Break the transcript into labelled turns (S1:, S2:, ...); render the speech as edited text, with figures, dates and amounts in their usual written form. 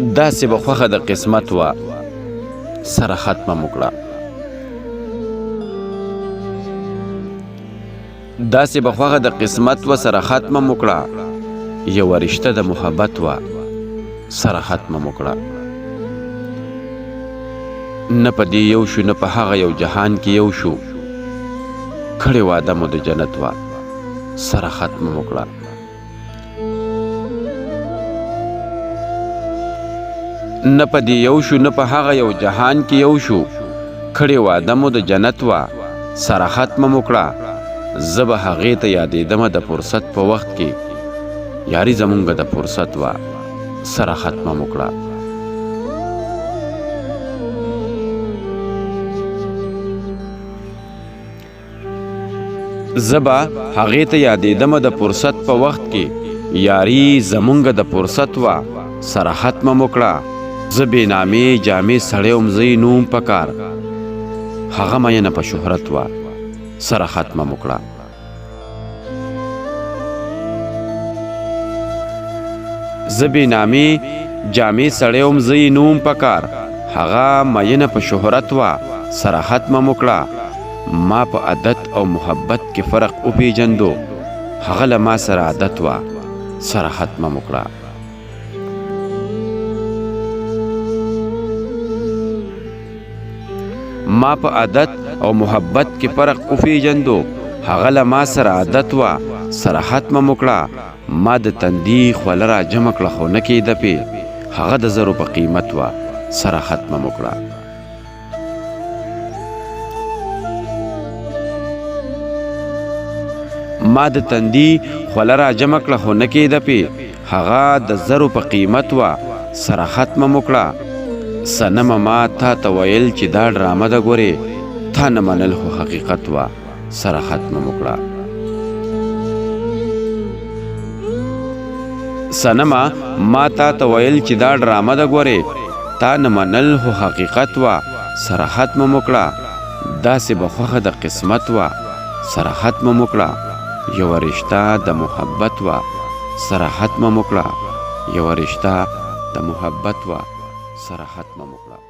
S1: داسې به خوښه د قسمت وه سره ختمه مو کړه. داسې به خوښه د قسمت وه سره ختمه مو کړه. یوه رشته د محبت وه سره ختمه مو کړه. نه په دې یو شو نه په هغه یو جهان کې یو شو، کړې واده مو د جنت وه سره ختمه مو کړه. نه په دې یو شو نه په هغه یو جهان کې یو شو، کړې واده مو د جنت وه سره ختمه مو کړه. زه به هغې ته یادېدمه د فرصت په وخت کې، یاري زمونږه د فرصت وه سره ختمه مو کړه. زه به هغې ته یادېدمه د فرصت په وخت کې، یاري زمونږه د فرصت وه سره ختمه مو کړه. زه بې نامې جامې سړی وم زه یې نوم په کار، هغه مینه په شهرت وه سره ختمه مو کړه. زه بې نامې جامې سړی وم زه یې نوم په کار، هغه مینه په شهرت وه سره ختمه مو کړه. ما په عادت او محبت کې فرق وپېژندو، هغه له ما سره عادت وه سره ختمه مو کړه. ما په عادت او محبت کې فرق وپېژندو، هغه له ما سره عادت وه سره ختمه مو کړه. ما د تندي خوله را جمع کړه خو نه کېده پې، هغه د زرو په قیمت وه سره ختمه مو کړه. ما د تندي خوله را جمع کړه خو نه کېده پې، هغه د زرو په قیمت وه سره ختمه مو کړه. صنمه ما تا ته ویل چې دا ډرامه ده ګورې، تا نه منل خو حقیقت وه سره ختمه مو کړه. صنمه ما تا ته ویل چې دا ډرامه ده ګورې، تا نه منل خو حقیقت وه سره ختمه مو کړه. داسې به خوښه د قسمت وه سره ختمه مو کړه. یوه رشته د محبت وه سره ختمه مو کړه. یوه رشته د محبت وه سره ختمه مو کړه.